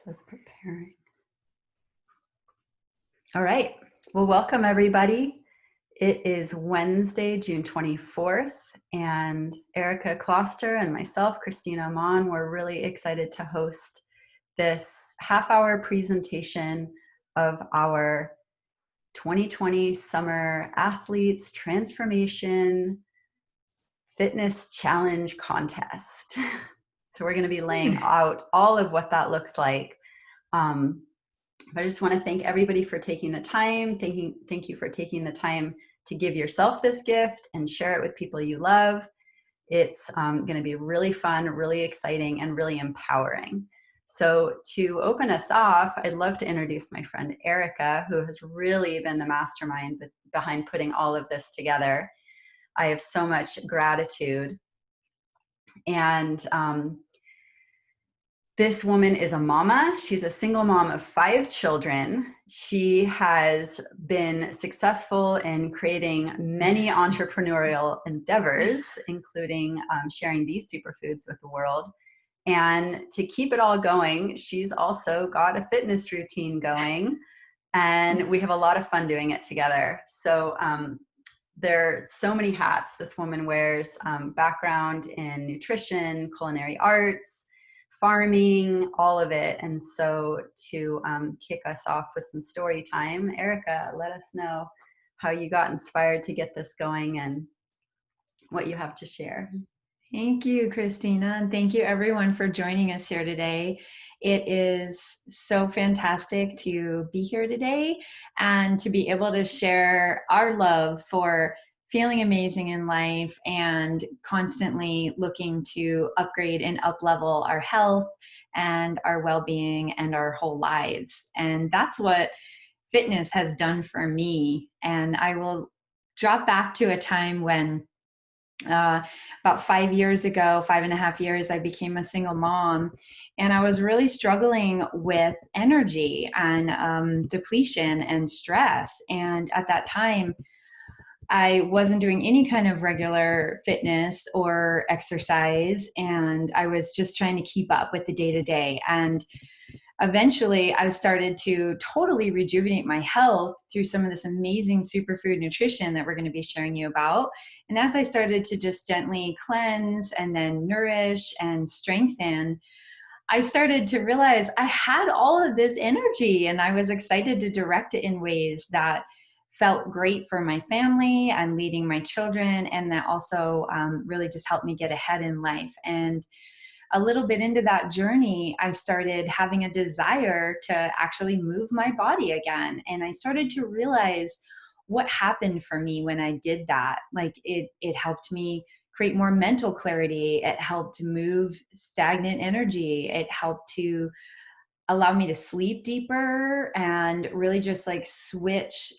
Says preparing. All right. Well, welcome everybody. It is Wednesday, June 24th, and Erica Kloster and myself, Christina Amon, we're really excited to host this half-hour presentation of our 2020 Summer Athletes Transformation Fitness Challenge Contest. So we're going to be laying out all of what that looks like. But I just want to thank everybody for taking the time. Thank you for taking the time to give yourself this gift and share it with people you love. It's going to be really fun, really exciting, and really empowering. So to open us off, I'd love to introduce my friend Erica, who has really been the mastermind behind putting all of this together. I have so much gratitude. And this woman is a mama. She's a single mom of 5 children. She has been successful in creating many entrepreneurial endeavors, including sharing these superfoods with the world. And to keep it all going, she's also got a fitness routine going, and we have a lot of fun doing it together. So there are so many hats this woman wears, background in nutrition, culinary arts, farming, all of it. And so to kick us off with some story time, Erica, let us know how you got inspired to get this going and what you have to share. Thank you, Christina, and thank you everyone for joining us here today. It is so fantastic to be here today and to be able to share our love for feeling amazing in life and constantly looking to upgrade and up-level our health and our well-being and our whole lives. And that's what fitness has done for me. And I will drop back to a time when about 5 years ago, 5.5 years, I became a single mom, and I was really struggling with energy and depletion and stress. And at that time, I wasn't doing any kind of regular fitness or exercise, and I was just trying to keep up with the day-to-day. And eventually I started to totally rejuvenate my health through some of this amazing superfood nutrition that we're going to be sharing you about. And as I started to just gently cleanse and then nourish and strengthen, I started to realize I had all of this energy, and I was excited to direct it in ways that felt great for my family and leading my children, and that also really just helped me get ahead in life. And a little bit into that journey, I started having a desire to actually move my body again. And I started to realize what happened for me when I did that. Like it helped me create more mental clarity. It helped move stagnant energy. It helped to allow me to sleep deeper and really just like switch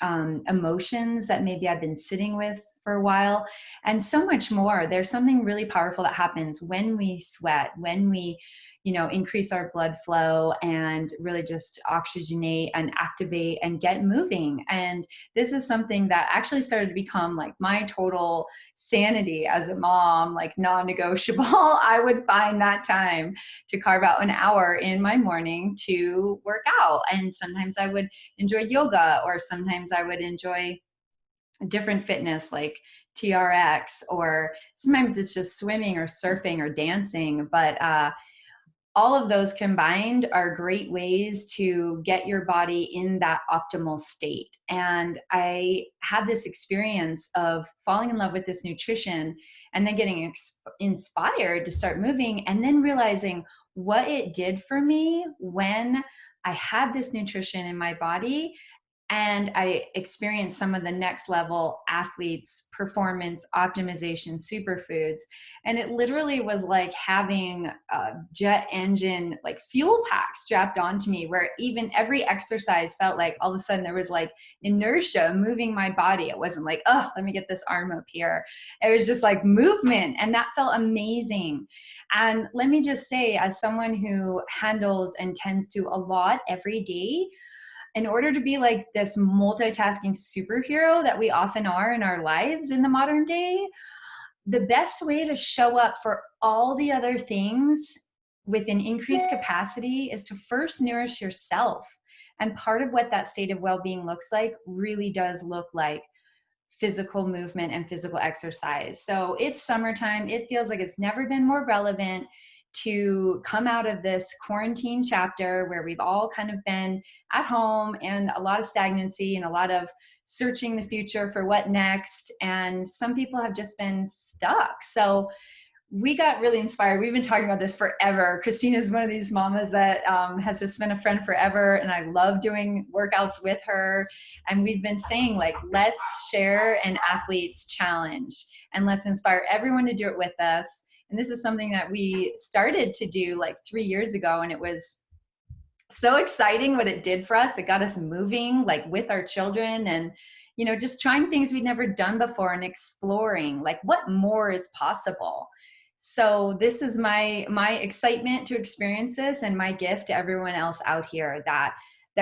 emotions that maybe I've been sitting with for a while, and so much more. There's something really powerful that happens when we sweat, when we, increase our blood flow and really just oxygenate and activate and get moving. And this is something that actually started to become like my total sanity as a mom, like non-negotiable. I would find that time to carve out an hour in my morning to work out. And sometimes I would enjoy yoga, or sometimes I would enjoy different fitness like TRX, or sometimes it's just swimming or surfing or dancing. But all of those combined are great ways to get your body in that optimal state. And I had this experience of falling in love with this nutrition and then getting inspired to start moving, and then realizing what it did for me when I had this nutrition in my body. And I experienced some of the next level athletes, performance optimization superfoods. And it literally was like having a jet engine, like fuel pack strapped onto me, where even every exercise felt like all of a sudden there was like inertia moving my body. It wasn't like, oh, let me get this arm up here. It was just like movement. And that felt amazing. And let me just say, as someone who handles and tends to a lot every day, in order to be like this multitasking superhero that we often are in our lives in the modern day, the best way to show up for all the other things with an increased capacity is to first nourish yourself. And part of what that state of well-being looks like really does look like physical movement and physical exercise. So it's summertime. It feels like it's never been more relevant to come out of this quarantine chapter where we've all kind of been at home and a lot of stagnancy and a lot of searching the future for what next. And some people have just been stuck. So we got really inspired. We've been talking about this forever. Christina is one of these mamas that has just been a friend forever. And I love doing workouts with her. And we've been saying, like, let's share an athlete's challenge and let's inspire everyone to do it with us. And this is something that we started to do like 3 years ago. And it was so exciting what it did for us. It got us moving, like, with our children and, you know, just trying things we'd never done before and exploring like what more is possible. So this is my excitement to experience this, and my gift to everyone else out here, that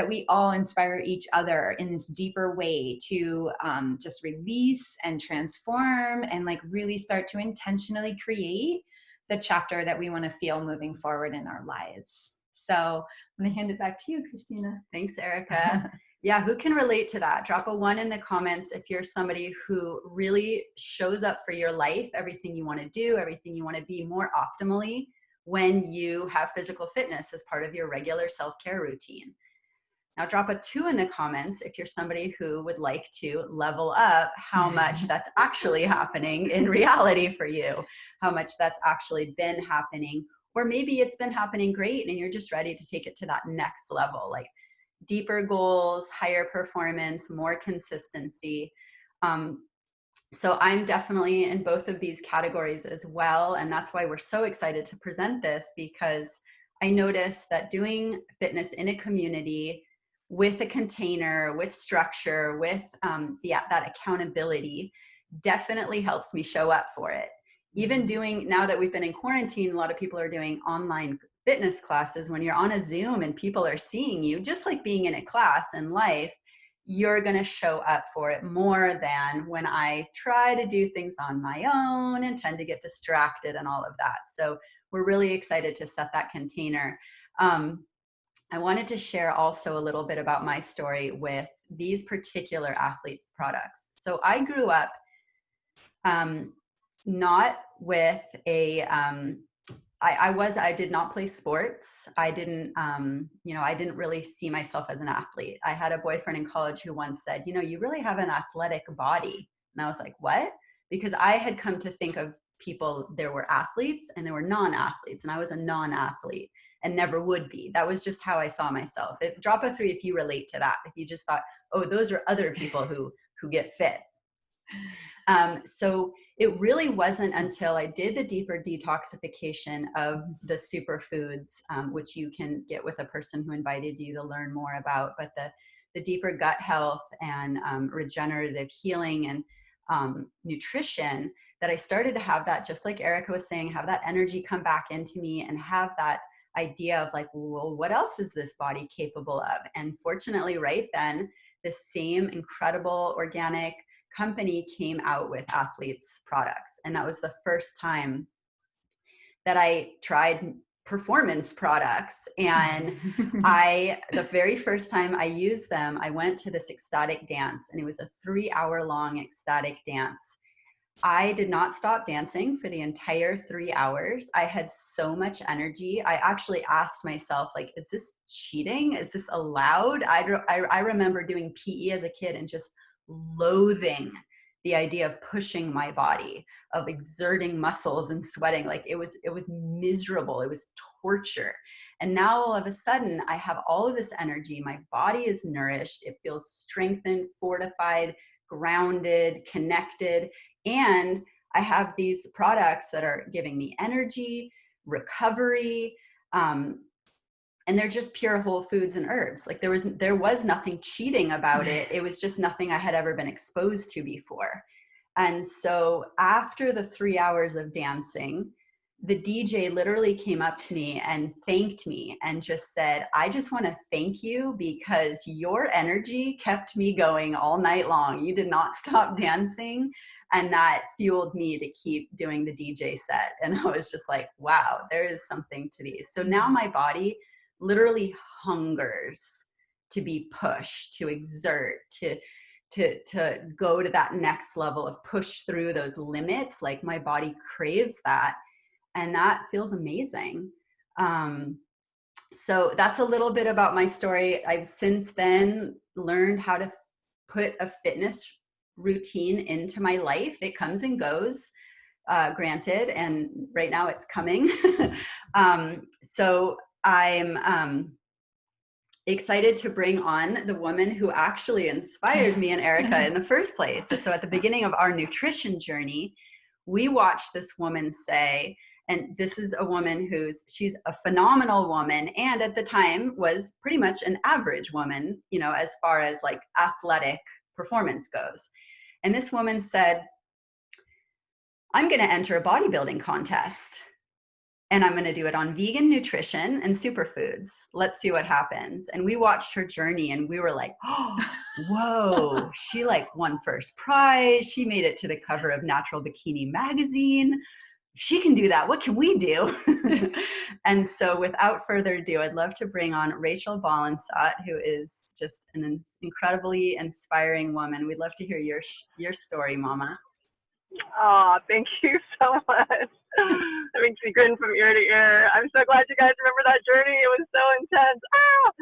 we all inspire each other in this deeper way to just release and transform and like really start to intentionally create the chapter that we want to feel moving forward in our lives. So I'm going to hand it back to you, Christina. Thanks, Erica. Yeah, who can relate to that? Drop a 1 in the comments if you're somebody who really shows up for your life, everything you want to do, everything you want to be more optimally when you have physical fitness as part of your regular self-care routine. Now drop a 2 in the comments if you're somebody who would like to level up how much that's actually happening in reality for you, how much that's actually been happening, or maybe it's been happening great and you're just ready to take it to that next level, like deeper goals, higher performance, more consistency. So I'm definitely in both of these categories as well. And that's why we're so excited to present this, because I noticed that doing fitness in a community with a container, with structure, with that accountability definitely helps me show up for it. Even doing, now that we've been in quarantine, a lot of people are doing online fitness classes. When you're on a Zoom and people are seeing you, just like being in a class in life, you're going to show up for it more than when I try to do things on my own and tend to get distracted and all of that. So we're really excited to set that container. I wanted to share also a little bit about my story with these particular athletes' products. So I grew up not with a, I did not play sports. I didn't, I didn't really see myself as an athlete. I had a boyfriend in college who once said, you really have an athletic body. And I was like, what? Because I had come to think of people, there were athletes and there were non-athletes, and I was a non-athlete and never would be. That was just how I saw myself. Drop a 3 if you relate to that. If you just thought, oh, those are other people who get fit. So it really wasn't until I did the deeper detoxification of the superfoods, which you can get with a person who invited you to learn more about, but the deeper gut health and regenerative healing and nutrition, that I started to have that, just like Erica was saying, have that energy come back into me and have that idea of like, well, what else is this body capable of? And fortunately, right then, the same incredible organic company came out with athletes products. And that was the first time that I tried performance products. And the very first time I used them, I went to this ecstatic dance, and it was a 3-hour-long ecstatic dance. I did not stop dancing for the entire 3 hours. I had so much energy. I actually asked myself, like, is this cheating? Is this allowed? I remember doing PE as a kid and just loathing the idea of pushing my body, of exerting muscles and sweating. Like it was miserable. It was torture. And now all of a sudden I have all of this energy. My body is nourished. It feels strengthened, fortified, grounded, connected. And I have these products that are giving me energy, recovery, and they're just pure whole foods and herbs. Like there was nothing cheating about it. It was just nothing I had ever been exposed to before. And so after the 3 hours of dancing, the DJ literally came up to me and thanked me and just said, I just want to thank you because your energy kept me going all night long. You did not stop dancing. And that fueled me to keep doing the DJ set. And I was just like, wow, there is something to these. So now my body literally hungers to be pushed, to exert, to go to that next level of push through those limits. Like my body craves that. And that feels amazing. So that's a little bit about my story. I've since then learned how to put a fitness routine into my life. It comes and goes, granted, and right now it's coming. So I'm excited to bring on the woman who actually inspired me and Erica in the first place. And so at the beginning of our nutrition journey, we watched this woman say, and this is a woman she's a phenomenal woman, and at the time was pretty much an average woman, you know, as far as like athletic performance goes. And this woman said, I'm going to enter a bodybuilding contest and I'm going to do it on vegan nutrition and superfoods. Let's see what happens. And we watched her journey and we were like, oh, whoa, she like won first prize. She made it to the cover of Natural Bikini magazine. She can do that. What can we do? And so without further ado, I'd love to bring on Rachel Balanzat, who is just an incredibly inspiring woman. We'd love to hear your story, Mama. Oh, thank you so much. That makes me grin from ear to ear. I'm so glad you guys remember that journey. It was so intense. Ah!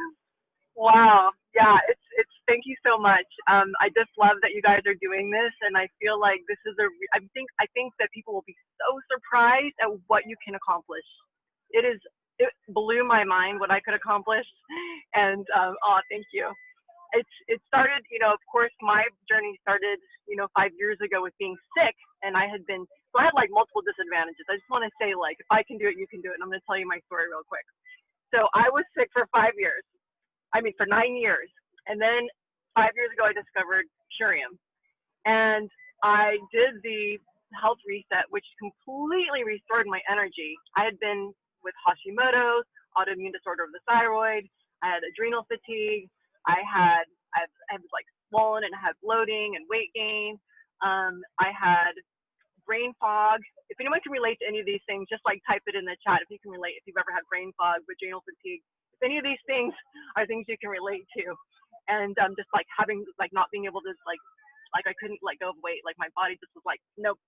Wow. Yeah, it's thank you so much. I just love that you guys are doing this, and I feel like this is I think that people will be so surprised at what you can accomplish. It blew my mind what I could accomplish, and oh, thank you. It started, you know, of course, my journey started, you know, 5 years ago with being sick, and I had like multiple disadvantages. I just want to say, like, if I can do it, you can do it. And I'm going to tell you my story real quick. So I was sick for 5 years. For 9 years. And then 5 years ago, I discovered Shurium. And I did the health reset, which completely restored my energy. I had been with Hashimoto's, autoimmune disorder of the thyroid. I had adrenal fatigue. I was like swollen and I had bloating and weight gain. I had brain fog. If anyone can relate to any of these things, just like type it in the chat if you can relate, if you've ever had brain fog, adrenal fatigue. If any of these things are things you can relate to. And just like having, like not being able to like I couldn't let go of weight. Like my body just was like, nope,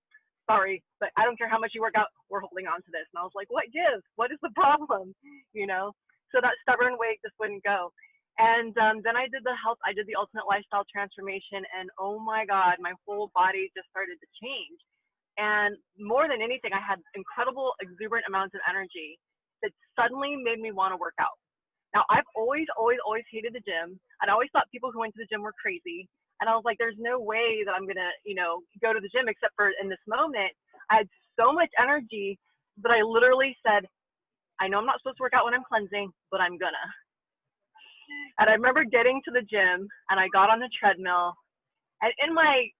sorry, but I don't care how much you work out, we're holding on to this. And I was like, what gives? What is the problem? You know? So that stubborn weight just wouldn't go. And then I did the ultimate lifestyle transformation, and oh my God, my whole body just started to change. And more than anything, I had incredible exuberant amounts of energy that suddenly made me want to work out. Now, I've always hated the gym. And I always thought people who went to the gym were crazy. And I was like, there's no way that I'm going to, you know, go to the gym, except for in this moment, I had so much energy that I literally said, I know I'm not supposed to work out when I'm cleansing, but I'm gonna. And I remember getting to the gym and I got on the treadmill, and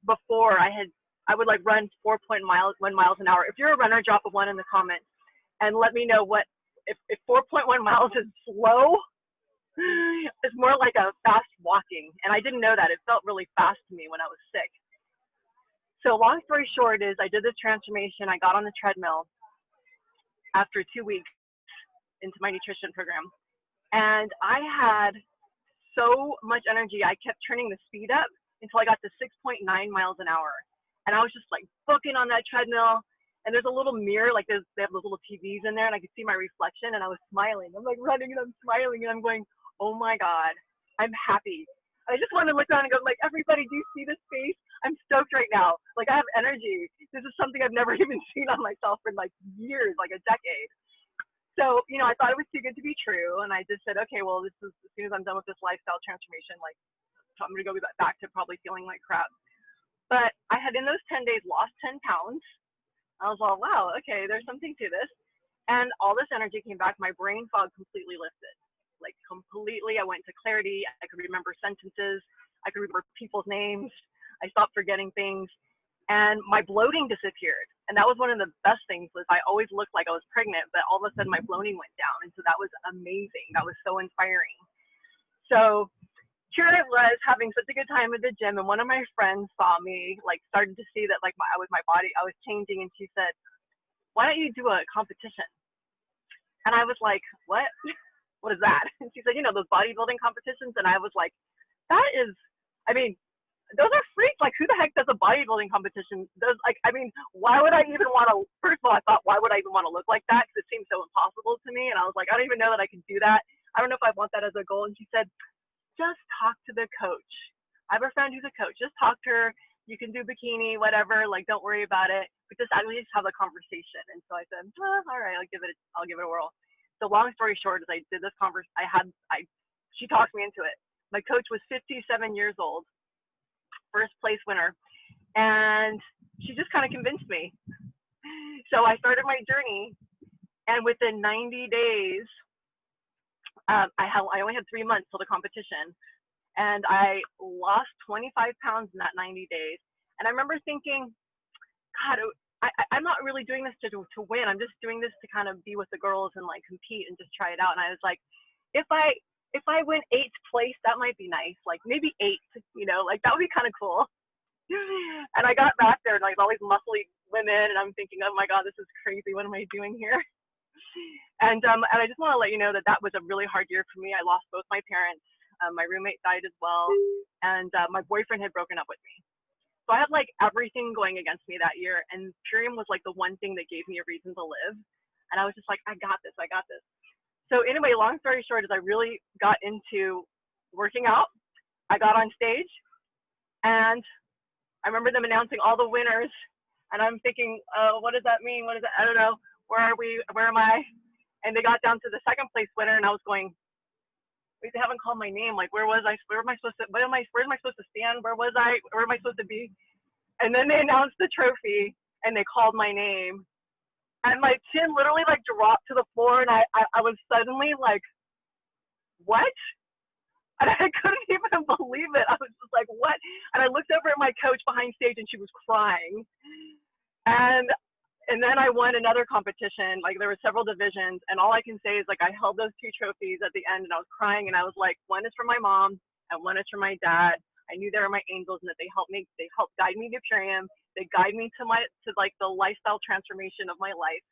before I would like run 4.1 miles an hour. If you're a runner, drop a 1 in the comments and let me know if 4.1 miles is slow. It's more like a fast walking, and I didn't know that. It felt really fast to me when I was sick. So long story short is I did this transformation. I got on the treadmill after 2 weeks into my nutrition program, and I had so much energy. I kept turning the speed up until I got to 6.9 miles an hour. And I was just like booking on that treadmill. And there's a little mirror, like they have those little TVs in there, and I could see my reflection, and I was smiling. I'm like running and I'm smiling, and I'm going, oh my God, I'm happy. I just wanted to look around and go, like, everybody, do you see this face? I'm stoked right now. Like, I have energy. This is something I've never even seen on myself for like years, like a decade. So, you know, I thought it was too good to be true. And I just said, okay, well, as soon as I'm done with this lifestyle transformation, like, I'm going to go back to probably feeling like crap. But I had, in those 10 days, lost 10 pounds. I was all, wow, okay, there's something to this. And all this energy came back. My brain fog completely lifted, like completely. I went to clarity. I could remember sentences. I could remember people's names. I stopped forgetting things. And my bloating disappeared. And that was one of the best things was I always looked like I was pregnant, but all of a sudden my bloating went down. And so that was amazing. That was so inspiring. So here I was having such a good time at the gym, and one of my friends saw me, like started to see that like my body, I was changing, and she said, "Why don't you do a competition?" And I was like, "What? What is that?" And she said, "You know, those bodybuilding competitions." And I was like, "That is, I mean, those are freaks. Like, who the heck does a bodybuilding competition? Does like, I mean, why would I even want to? First of all, I thought, why would I even want to look like that? Because it seemed so impossible to me. And I was like, I don't even know that I could do that. I don't know if I want that as a goal." And she said, "Just talk to the coach. I have a friend who's a coach. Just talk to her. You can do bikini, whatever. Like, don't worry about it. But just at least have a conversation." And so I said, all right, I'll give it a whirl. So long story short, is I did this she talked me into it. My coach was 57 years old, first place winner, and she just kind of convinced me. So I started my journey, and within 90 days, I only had 3 months till the competition, and I lost 25 pounds in that 90 days. And I remember thinking, God, I'm not really doing this to win. I'm just doing this to kind of be with the girls and like compete and just try it out. And I was like, if I win 8th place, that might be nice. Like maybe 8th, like that would be kind of cool. And I got back there and like all these muscly women, and I'm thinking, oh my God, this is crazy. What am I doing here? And I just want to let you know that that was a really hard year for me. I lost both my parents. My roommate died as well, and my boyfriend had broken up with me. So I had like everything going against me that year, and Purium was like the one thing that gave me a reason to live. And I was just like, I got this. So anyway, long story short is I really got into working out. I got on stage, and I remember them announcing all the winners, and I'm thinking, what does that mean? What is that? I don't know. Where are we? Where am I? And they got down to the 2nd place winner, and I was going, wait, they haven't called my name. Like, where was I? Where am I supposed to? Where am I supposed to stand? Where was I? Where am I supposed to be? And then they announced the trophy, and they called my name, and my chin literally like dropped to the floor, and I was suddenly like, what? And I couldn't even believe it. I was just like, what? And I looked over at my coach behind stage, and she was crying. And then I won another competition. Like there were several divisions, and all I can say is like I held those 2 trophies at the end, and I was crying, and I was like, one is for my mom and one is for my dad. I knew they were my angels, and that they helped guide me to Purium. They guide me to like the lifestyle transformation of my life.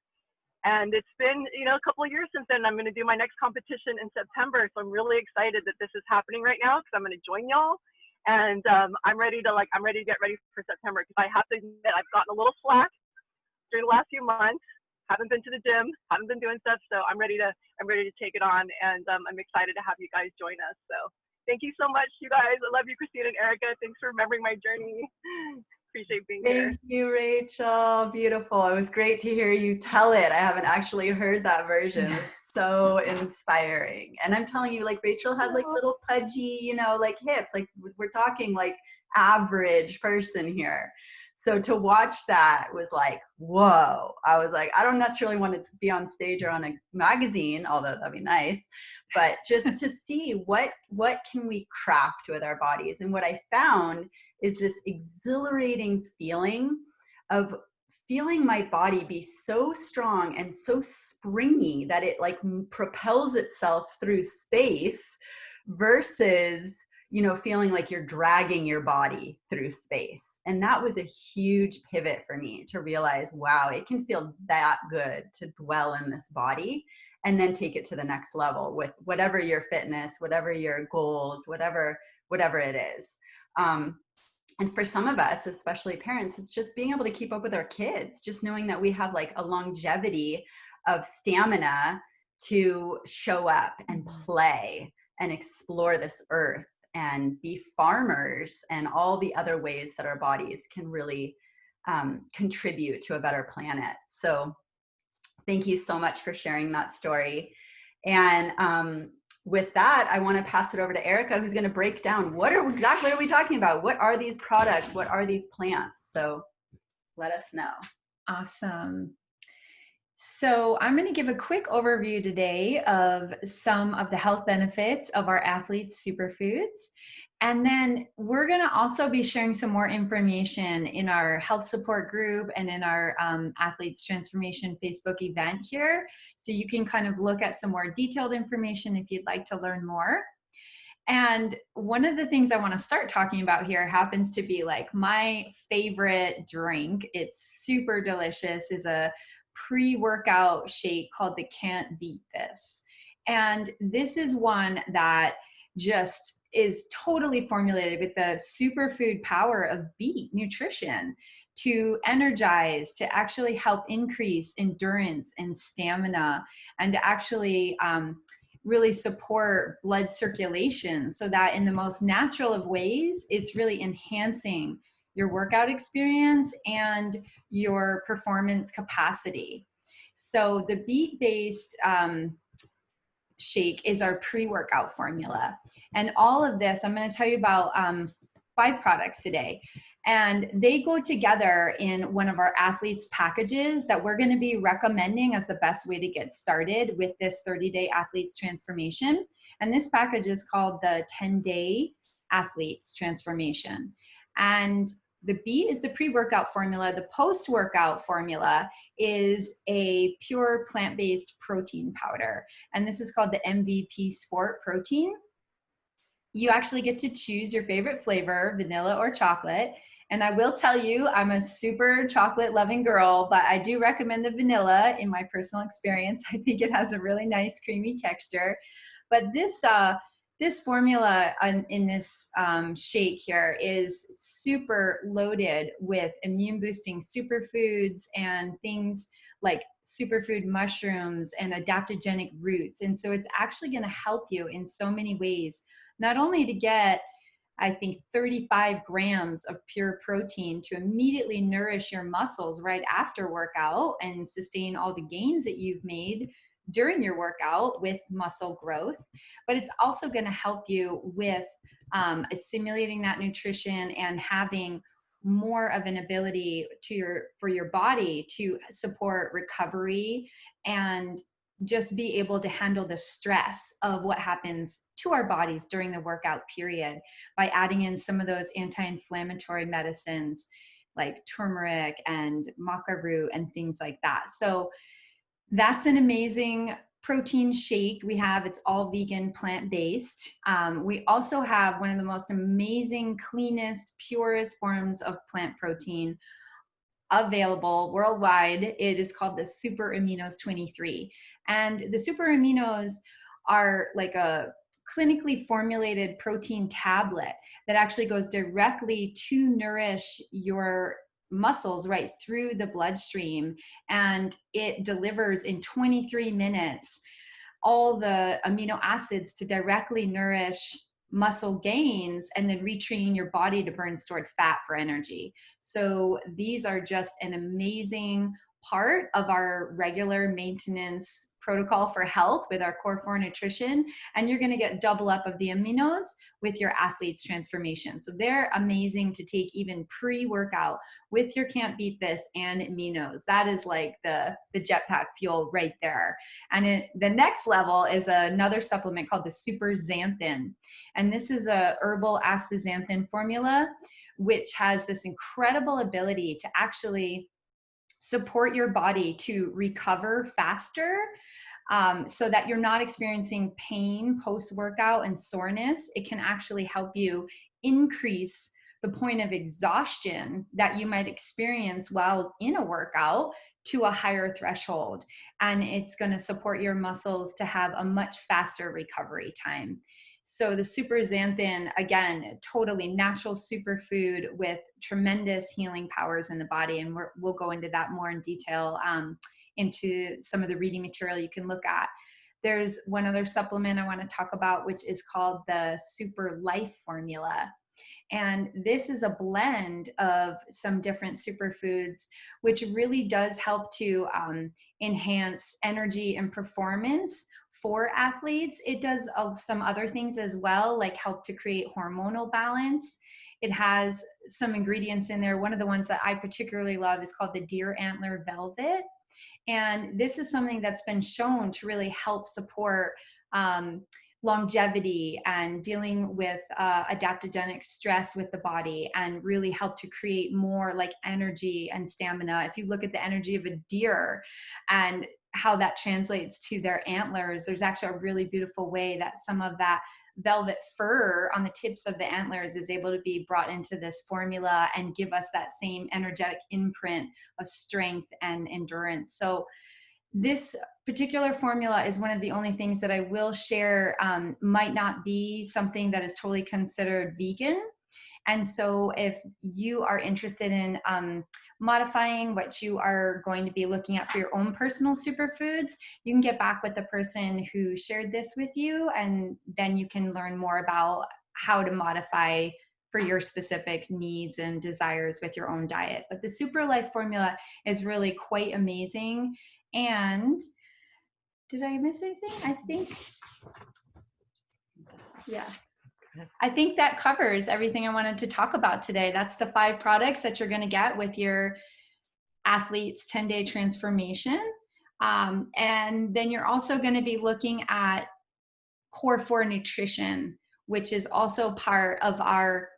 And it's been, a couple of years since then. I'm going to do my next competition in September. So I'm really excited that this is happening right now, because I'm going to join y'all. And I'm ready to get ready for September, because I have to admit I've gotten a little slack during the last few months. Haven't been to the gym, haven't been doing stuff, so I'm ready to take it on, and I'm excited to have you guys join us. So thank you so much, you guys. I love you, Christina and Erica. Thanks for remembering my journey. Appreciate being here. Thank you, Rachel. Beautiful. It was great to hear you tell it. I haven't actually heard that version. It's so inspiring. And I'm telling you, like Rachel had like little pudgy, like hips. Like we're talking like average person here. So to watch that was like, whoa. I was like, I don't necessarily want to be on stage or on a magazine, although that'd be nice, but just to see what can we craft with our bodies. And what I found is this exhilarating feeling of feeling my body be so strong and so springy that it like propels itself through space versus feeling like you're dragging your body through space. And that was a huge pivot for me to realize, wow, it can feel that good to dwell in this body and then take it to the next level with whatever your fitness, whatever your goals, whatever it is. And for some of us, especially parents, it's just being able to keep up with our kids, just knowing that we have like a longevity of stamina to show up and play and explore this earth and be farmers and all the other ways that our bodies can really contribute to a better planet. So thank you so much for sharing that story. And with that, I want to pass it over to Erica, who's going to break down what are we talking about? What are these products? What are these plants? So let us know. Awesome. So I'm going to give a quick overview today of some of the health benefits of our athletes' superfoods. And then we're going to also be sharing some more information in our health support group and in our Athletes Transformation Facebook event here. So you can kind of look at some more detailed information if you'd like to learn more. And one of the things I want to start talking about here happens to be like my favorite drink. It's super delicious, is a pre-workout shake called the Can't Beat This. And this is one that just is totally formulated with the superfood power of beet nutrition to energize, to actually help increase endurance and stamina, and to actually really support blood circulation, so that in the most natural of ways, it's really enhancing your workout experience and your performance capacity. So the beet-based shake is our pre-workout formula. And all of this, I'm going to tell you about 5 products today. And they go together in one of our athletes packages that we're going to be recommending as the best way to get started with this 30-day athletes transformation. And this package is called the 10-day athletes transformation. And the B is the pre-workout formula. The post-workout formula is a pure plant-based protein powder. And this is called the MVP Sport Protein. You actually get to choose your favorite flavor, vanilla or chocolate. And I will tell you, I'm a super chocolate loving girl, but I do recommend the vanilla in my personal experience. I think it has a really nice creamy texture. But this formula in this shake here is super loaded with immune boosting superfoods and things like superfood mushrooms and adaptogenic roots. And so it's actually going to help you in so many ways, not only to get, I think, 35 grams of pure protein to immediately nourish your muscles right after workout and sustain all the gains that you've made during your workout with muscle growth, but it's also going to help you with assimilating that nutrition and having more of an ability for your body to support recovery and just be able to handle the stress of what happens to our bodies during the workout period by adding in some of those anti-inflammatory medicines like turmeric and maca root and things like that. So that's an amazing protein shake we have. It's all vegan, plant-based. We also have one of the most amazing, cleanest, purest forms of plant protein available worldwide. It is called the Super Aminos 23. And the Super Aminos are like a clinically formulated protein tablet that actually goes directly to nourish your muscles right through the bloodstream. And it delivers in 23 minutes all the amino acids to directly nourish muscle gains and then retraining your body to burn stored fat for energy. So these are just an amazing part of our regular maintenance protocol for health with our Core 4 nutrition, and you're going to get double up of the aminos with your athletes transformation. So they're amazing to take even pre-workout with your Can't Beat This and aminos. That is like the jetpack fuel right there. And the next level is another supplement called the Super Xanthin, and this is a herbal astaxanthin formula which has this incredible ability to actually support your body to recover faster, so that you're not experiencing pain post-workout and soreness. It can actually help you increase the point of exhaustion that you might experience while in a workout to a higher threshold. And it's going to support your muscles to have a much faster recovery time. So the Super Xanthin, again, totally natural superfood with tremendous healing powers in the body. And we'll go into that more in detail into some of the reading material you can look at. There's one other supplement I want to talk about, which is called the Super Life Formula. And this is a blend of some different superfoods, which really does help to enhance energy and performance for athletes. It does some other things as well, like help to create hormonal balance. It has some ingredients in there. One of the ones that I particularly love is called the Deer Antler Velvet. And this is something that's been shown to really help support longevity and dealing with adaptogenic stress with the body, and really help to create more like energy and stamina. If you look at the energy of a deer and how that translates to their antlers, there's actually a really beautiful way that some of that velvet fur on the tips of the antlers is able to be brought into this formula and give us that same energetic imprint of strength and endurance. So this particular formula is one of the only things that I will share might not be something that is totally considered vegan. And so if you are interested in modifying what you are going to be looking at for your own personal superfoods, you can get back with the person who shared this with you, and then you can learn more about how to modify for your specific needs and desires with your own diet. But the Super Life formula is really quite amazing. And did I miss anything? I think, yeah. I think that covers everything I wanted to talk about today. That's the 5 products that you're going to get with your athlete's 10-day transformation. And then you're also going to be looking at Core 4 nutrition, which is also part of our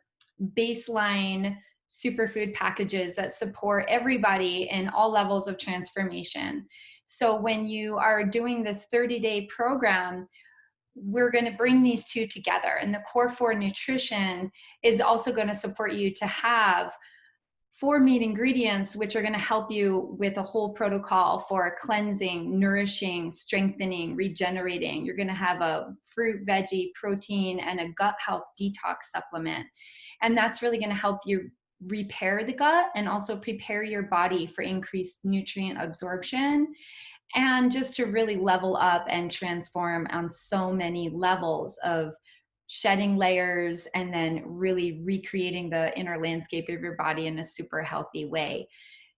baseline superfood packages that support everybody in all levels of transformation. So when you are doing this 30-day program, we're going to bring these two together. And the Core 4 nutrition is also going to support you to have 4 main ingredients, which are going to help you with a whole protocol for cleansing, nourishing, strengthening, regenerating. You're going to have a fruit, veggie, protein, and a gut health detox supplement. And that's really going to help you repair the gut and also prepare your body for increased nutrient absorption, and just to really level up and transform on so many levels of shedding layers and then really recreating the inner landscape of your body in a super healthy way.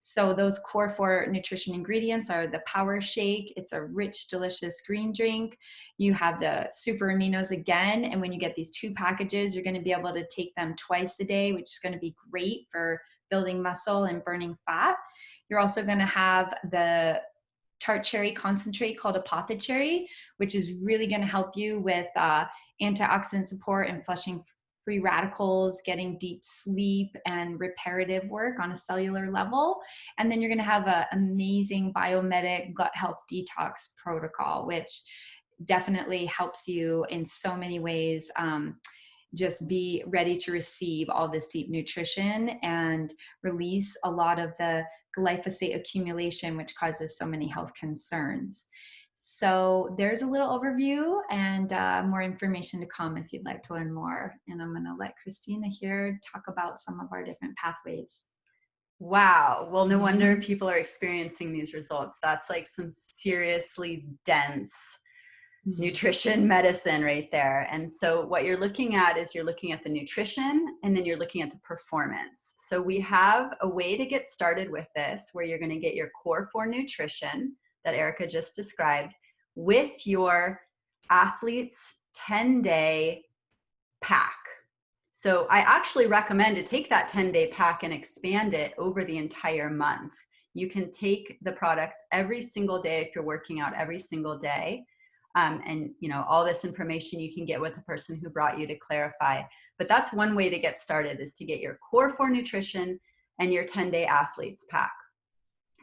So those Core 4 nutrition ingredients are the Power Shake. It's a rich, delicious green drink. You have the Super Aminos again. And when you get these 2 packages, you're going to be able to take them twice a day, which is going to be great for building muscle and burning fat. You're also going to have the tart cherry concentrate called Apothecary, which is really going to help you with antioxidant support and flushing free radicals, getting deep sleep and reparative work on a cellular level. And then you're going to have an amazing biomedic gut health detox protocol, which definitely helps you in so many ways. Just be ready to receive all this deep nutrition and release a lot of the glyphosate accumulation, which causes so many health concerns. So there's a little overview, and more information to come if you'd like to learn more. And I'm going to let Christina here talk about some of our different pathways. Wow. Well, no wonder people are experiencing these results. That's like some seriously dense nutrition medicine right there. And so what you're looking at is you're looking at the nutrition, and then you're looking at the performance. So we have a way to get started with this where you're going to get your Core 4 nutrition that Erica just described with your athlete's 10-day pack. So I actually recommend to take that 10-day pack and expand it over the entire month. You can take the products every single day if you're working out every single day. And all this information you can get with the person who brought you to clarify. But that's one way to get started, is to get your Core 4 nutrition and your 10-day athletes pack.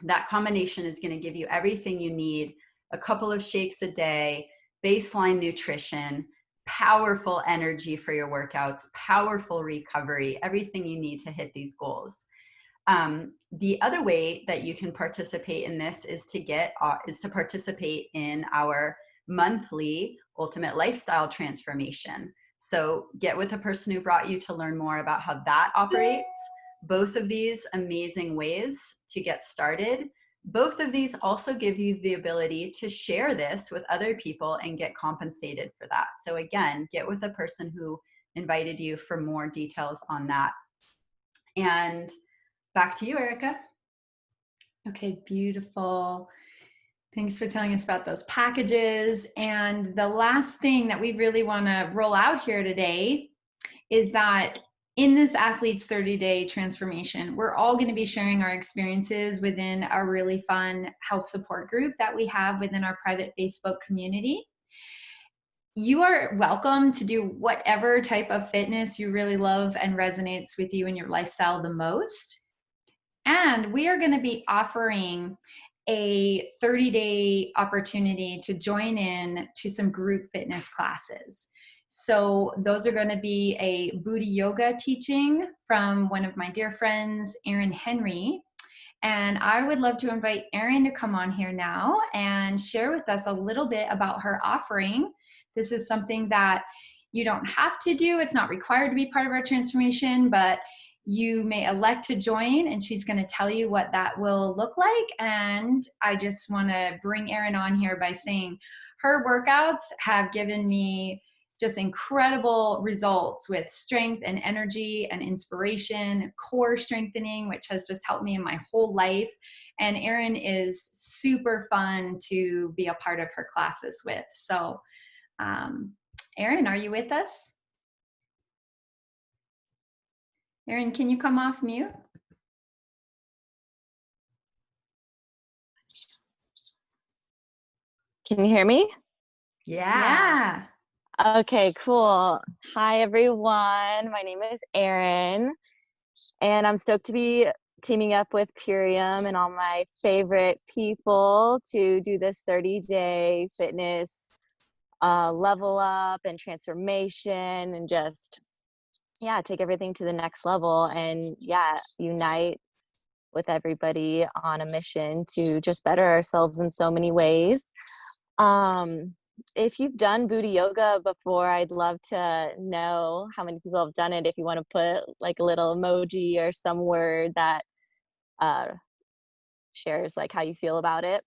That combination is going to give you everything you need: a couple of shakes a day, baseline nutrition, powerful energy for your workouts, powerful recovery, everything you need to hit these goals. The other way that you can participate in this is to participate in our monthly Ultimate Lifestyle Transformation. So get with the person who brought you to learn more about how that operates. Both of these amazing ways to get started. Both of these also give you the ability to share this with other people and get compensated for that. So again, get with the person who invited you for more details on that. And back to you, Erica. Okay, beautiful. Thanks for telling us about those packages. And the last thing that we really want to roll out here today is that in this athlete's 30-day transformation, we're all going to be sharing our experiences within our really fun health support group that we have within our private Facebook community. you are welcome to do whatever type of fitness you really love and resonates with you in your lifestyle the most. And we are going to be offering a 30-day opportunity to join in to some group fitness classes. So those are going to be a booty yoga teaching from one of my dear friends, Erin Henry. And I would love to invite Erin to come on here now and share with us a little bit about her offering. This is something that you don't have to do. It's not required to be part of our transformation, but you may elect to join, and she's going to tell you what that will look like. And I just want to bring Erin on here by saying her workouts have given me just incredible results with strength and energy and inspiration, core strengthening, which has just helped me in my whole life. And Erin is super fun to be a part of her classes with. So, Erin, are you with us? Erin, can you come off mute? Can you hear me? Yeah. Okay, cool. Hi, everyone. My name is Erin, and I'm stoked to be teaming up with Purium and all my favorite people to do this 30-day fitness level up and transformation and just, take everything to the next level and, unite with everybody on a mission to just better ourselves in so many ways. If you've done booty yoga before, I'd love to know how many people have done it. If you want to put like a little emoji or some word that shares like how you feel about it.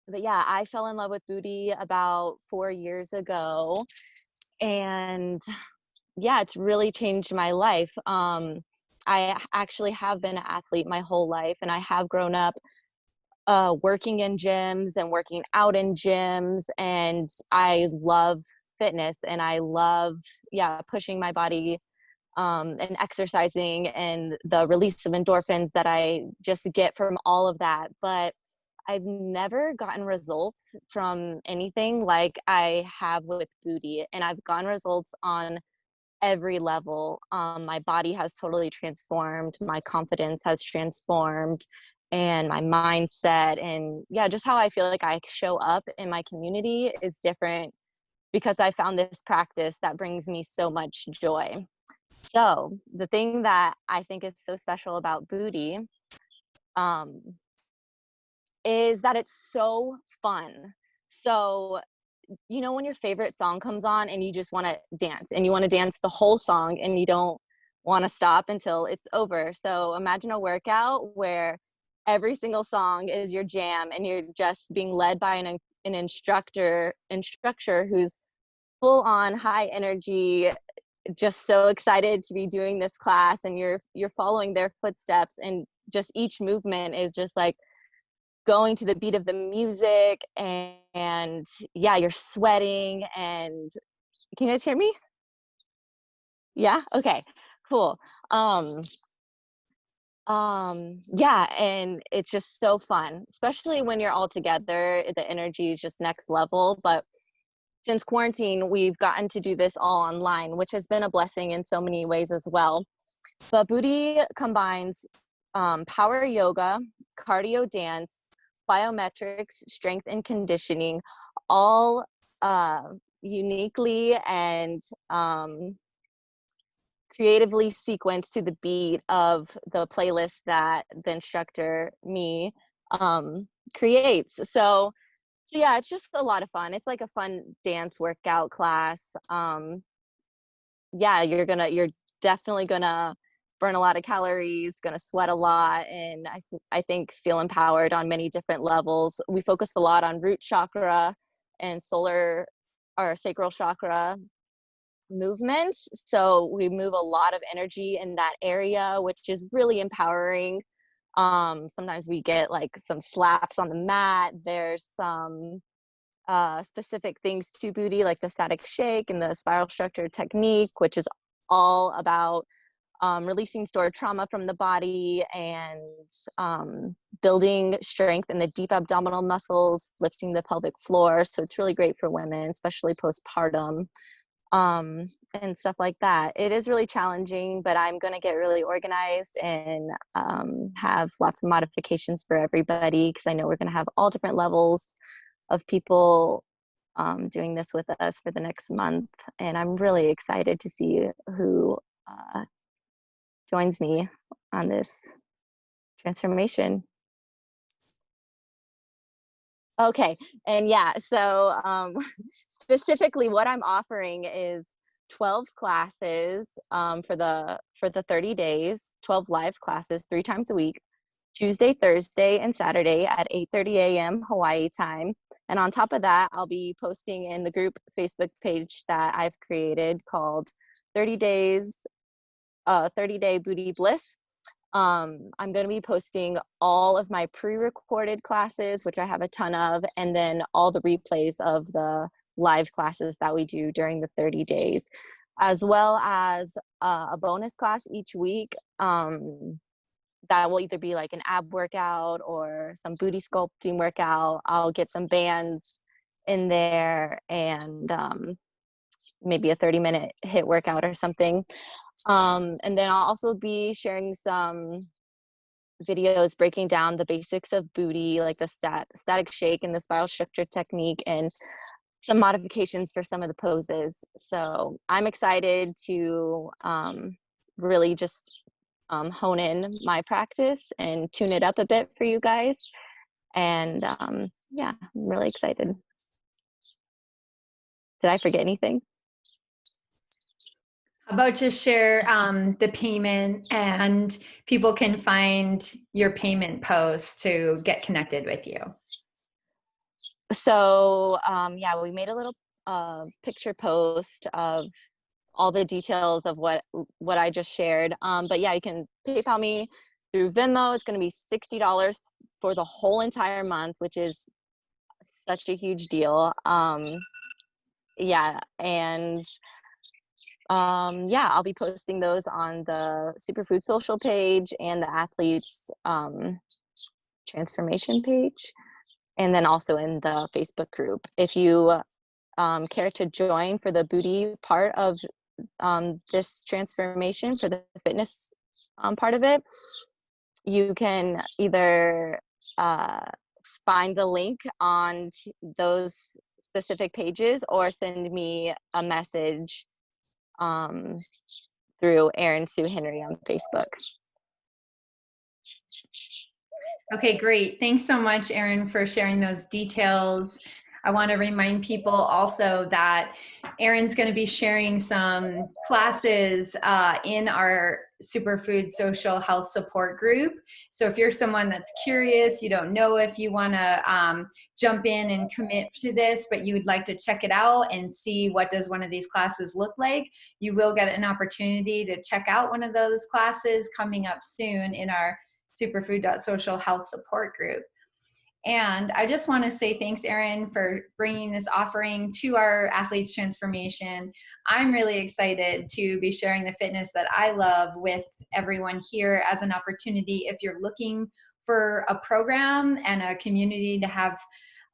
But yeah, I fell in love with booty about 4 years ago, and it's really changed my life. I actually have been an athlete my whole life, and I have grown up working in gyms and working out in gyms, and I love fitness, and I love pushing my body and exercising and the release of endorphins that I just get from all of that. But I've never gotten results from anything like I have with booty, and I've gotten results on every level. My body has totally transformed, my confidence has transformed, and my mindset, and just how I feel like I show up in my community is different because I found this practice that brings me so much joy. So the thing that I think is so special about booty is that it's so fun. So when your favorite song comes on and you just want to dance, and you want to dance the whole song and you don't want to stop until it's over. So imagine a workout where every single song is your jam, and you're just being led by an instructor who's full on high energy, just so excited to be doing this class, and you're following their footsteps, and just each movement is just like going to the beat of the music, and you're sweating. And can you guys hear me? Yeah, okay, cool. And it's just so fun, especially when you're all together. The energy is just next level. But since quarantine, we've gotten to do this all online, which has been a blessing in so many ways as well. But booty combines power yoga, cardio dance, biometrics, strength and conditioning, all uniquely and creatively sequenced to the beat of the playlist that the instructor me creates. So it's just a lot of fun. It's like a fun dance workout class. You're definitely gonna burn a lot of calories, gonna sweat a lot, and I think feel empowered on many different levels. We focus a lot on root chakra and solar or sacral chakra movements. So we move a lot of energy in that area, which is really empowering. Sometimes we get like some slaps on the mat. There's some specific things to booty, like the static shake and the spiral structure technique, which is all about releasing stored trauma from the body, and building strength in the deep abdominal muscles, lifting the pelvic floor. So it's really great for women, especially postpartum, and stuff like that. It is really challenging, but I'm going to get really organized and have lots of modifications for everybody, because I know we're going to have all different levels of people doing this with us for the next month. And I'm really excited to see who joins me on this transformation. Okay, and yeah, so specifically what I'm offering is 12 classes for the 30 days, 12 live classes 3 times a week, Tuesday, Thursday, and Saturday at 8:30 a.m. Hawaii time. And on top of that, I'll be posting in the group Facebook page that I've created called 30 Days, 30-Day Booty Bliss. I'm going to be posting all of my pre-recorded classes, which I have a ton of, and then all the replays of the live classes that we do during the 30 days, as well as a bonus class each week that will either be like an ab workout or some booty sculpting workout. I'll get some bands in there, and maybe a 30-minute HIIT workout or something. And then I'll also be sharing some videos breaking down the basics of booty, like the static shake and the spiral shifter technique, and some modifications for some of the poses. So I'm excited to really just hone in my practice and tune it up a bit for you guys. And yeah, I'm really excited. Did I forget anything? How about just share the payment, and people can find your payment post to get connected with you? So yeah, we made a little picture post of all the details of what I just shared. But yeah, you can PayPal me through Venmo. It's going to be $60 for the whole entire month, which is such a huge deal. Yeah, and yeah, I'll be posting those on the Superfood social page and the athletes transformation page, and then also in the Facebook group. If you care to join for the booty part of this transformation, for the fitness part of it, you can either find the link on those specific pages or send me a message through Erin Sue Henry on Facebook. Okay, great. Thanks so much, Erin, for sharing those details. I want to remind people also that Erin's going to be sharing some classes in our Superfood Social Health Support Group. So if you're someone that's curious, you don't know if you want to jump in and commit to this, but you would like to check it out and see what does one of these classes look like, you will get an opportunity to check out one of those classes coming up soon in our Superfood.Social Health Support Group. And I just want to say thanks, Erin, for bringing this offering to our Athletes Transformation. I'm really excited to be sharing the fitness that I love with everyone here as an opportunity. If you're looking for a program and a community to have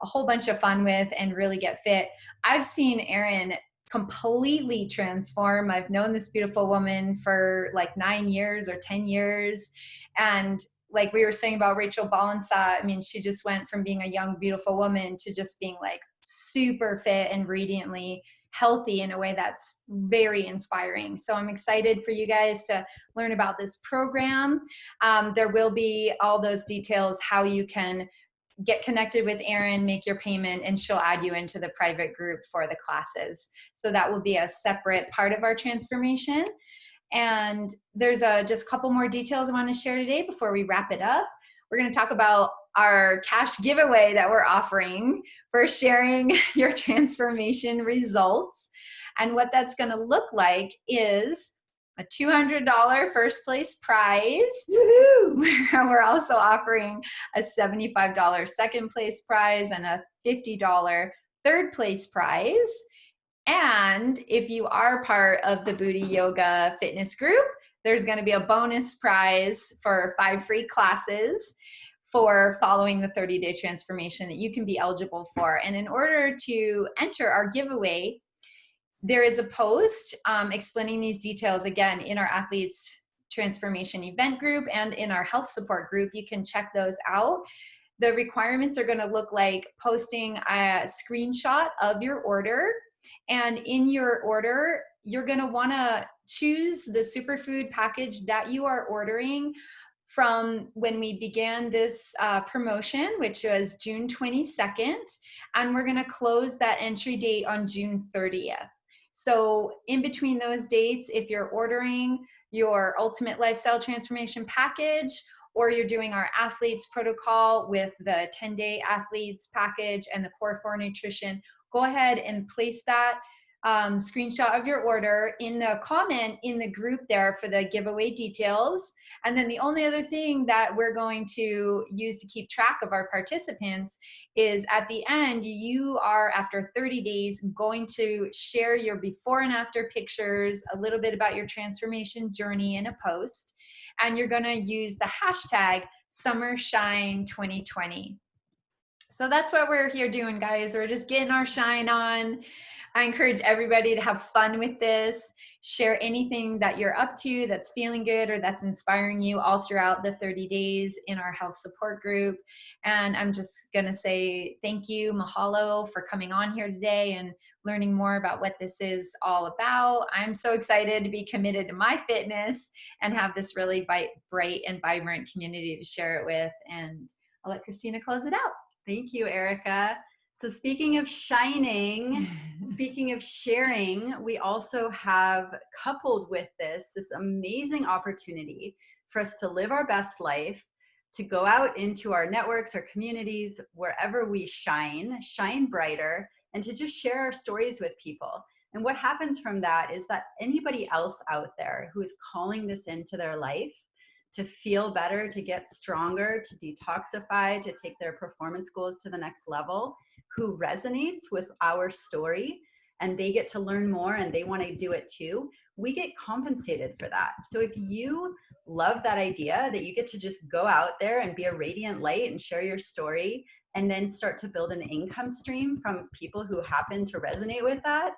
a whole bunch of fun with and really get fit, I've seen Erin completely transform. I've known this beautiful woman for like 9 years or 10 years. And like we were saying about Rachel Ballensaw, I mean, she just went from being a young, beautiful woman to just being like super fit and radiantly healthy in a way that's very inspiring. So I'm excited for you guys to learn about this program. There will be all those details, how you can get connected with Erin, make your payment, and she'll add you into the private group for the classes. So that will be a separate part of our transformation. And there's just a couple more details I want to share today before we wrap it up. We're going to talk about our cash giveaway that we're offering for sharing your transformation results. And what that's going to look like is a $200 first place prize. Woohoo! We're also offering a $75 second place prize and a $50 third place prize. And if you are part of the Booty Yoga Fitness Group, there's going to be a bonus prize for 5 free classes for following the 30-day transformation that you can be eligible for. And in order to enter our giveaway, there is a post explaining these details again in our Athletes Transformation event group and in our health support group. You can check those out. The requirements are going to look like posting a screenshot of your order. And in your order, you're going to want to choose the superfood package that you are ordering from when we began this promotion, which was June 22nd. And we're going to close that entry date on June 30th. So in between those dates, if you're ordering your Ultimate Lifestyle Transformation package, or you're doing our athletes protocol with the 10-day athletes package and the Core 4 nutrition, go ahead and place that screenshot of your order in the comment in the group there for the giveaway details. And then the only other thing that we're going to use to keep track of our participants is at the end, you are, after 30 days, going to share your before and after pictures, a little bit about your transformation journey in a post, and you're going to use the hashtag SummerShine2020. So that's what we're here doing, guys. We're just getting our shine on. I encourage everybody to have fun with this. Share anything that you're up to that's feeling good or that's inspiring you all throughout the 30 days in our health support group. And I'm just going to say thank you, mahalo, for coming on here today and learning more about what this is all about. I'm so excited to be committed to my fitness and have this really bright and vibrant community to share it with. And I'll let Christina close it out. Thank you, Erica. So speaking of shining, speaking of sharing, we also have, coupled with this amazing opportunity for us to live our best life, to go out into our networks, our communities, wherever we shine brighter, and to just share our stories with people. And what happens from that is that anybody else out there who is calling this into their life to feel better, to get stronger, to detoxify, to take their performance goals to the next level, who resonates with our story and they get to learn more and they want to do it too, we get compensated for that. So if you love that idea that you get to just go out there and be a radiant light and share your story and then start to build an income stream from people who happen to resonate with that,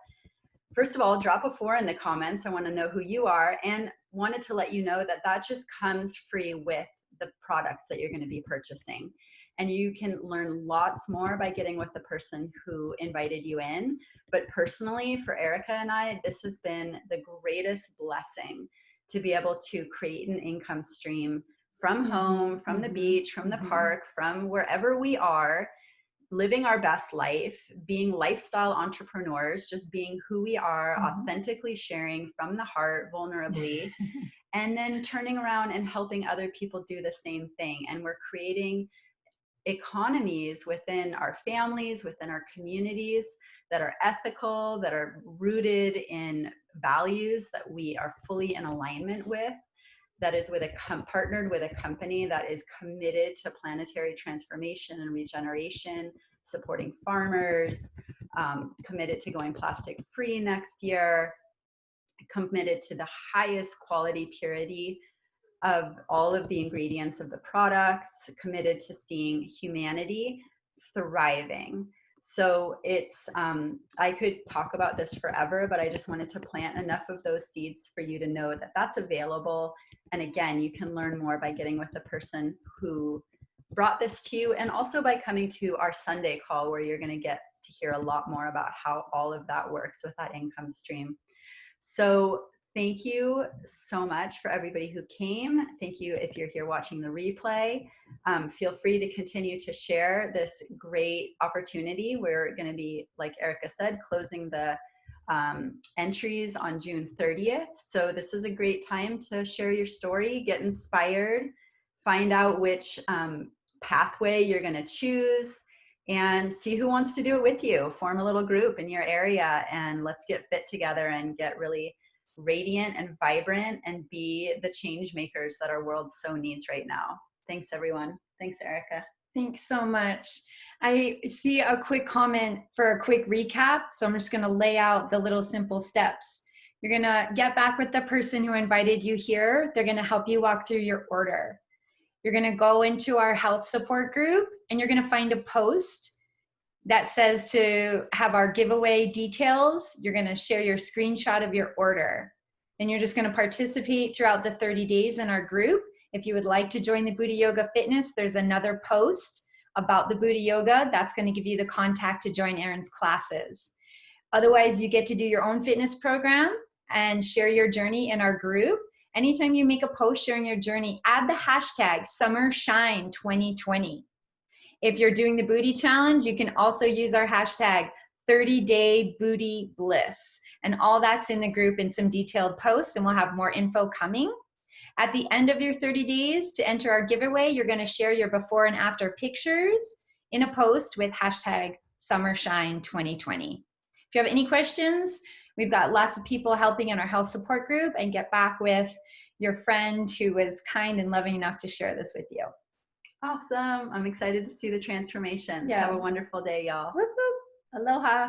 first of all, drop a 4 in the comments. I want to know who you are, and wanted to let you know that that just comes free with the products that you're going to be purchasing. And you can learn lots more by getting with the person who invited you in. But personally, for Erica and I, this has been the greatest blessing to be able to create an income stream from home, from the beach, from the park, from wherever we are, living our best life, being lifestyle entrepreneurs, just being who we are, authentically sharing from the heart, vulnerably, and then turning around and helping other people do the same thing. And we're creating economies within our families, within our communities that are ethical, that are rooted in values that we are fully in alignment with, that is with partnered with a company that is committed to planetary transformation and regeneration, supporting farmers, committed to going plastic free next year, committed to the highest quality purity of all of the ingredients of the products, committed to seeing humanity thriving. So it's, I could talk about this forever, but I just wanted to plant enough of those seeds for you to know that that's available. And again, you can learn more by getting with the person who brought this to you, and also by coming to our Sunday call, where you're going to get to hear a lot more about how all of that works with that income stream. So thank you so much for everybody who came. Thank you if you're here watching the replay. Feel free to continue to share this great opportunity. We're going to be, like Erica said, closing the entries on June 30th. So this is a great time to share your story, get inspired, find out which pathway you're going to choose, and see who wants to do it with you. Form a little group in your area and let's get fit together and get really radiant and vibrant and be the change makers that our world so needs right now. Thanks, everyone. Thanks, Erica. Thanks so much. I see a quick comment for a quick recap. So I'm just going to lay out the little simple steps. You're going to get back with the person who invited you here. They're going to help you walk through your order. You're going to go into our health support group, and you're going to find a post that says to have our giveaway details. You're going to share your screenshot of your order. Then you're just going to participate throughout the 30 days in our group. If you would like to join the Buddha Yoga Fitness, there's another post about the Buddha Yoga. That's going to give you the contact to join Erin's classes. Otherwise, you get to do your own fitness program and share your journey in our group. Anytime you make a post sharing your journey, add the hashtag SummerShine2020. If you're doing the Booty Challenge, you can also use our hashtag 30-day Booty Bliss. And all that's in the group in some detailed posts, and we'll have more info coming. At the end of your 30 days to enter our giveaway, you're going to share your before and after pictures in a post with hashtag SummerShine2020. If you have any questions, we've got lots of people helping in our health support group, and get back with your friend who was kind and loving enough to share this with you. Awesome. I'm excited to see the transformation. Yeah. Have a wonderful day, y'all. Whoop, whoop. Aloha.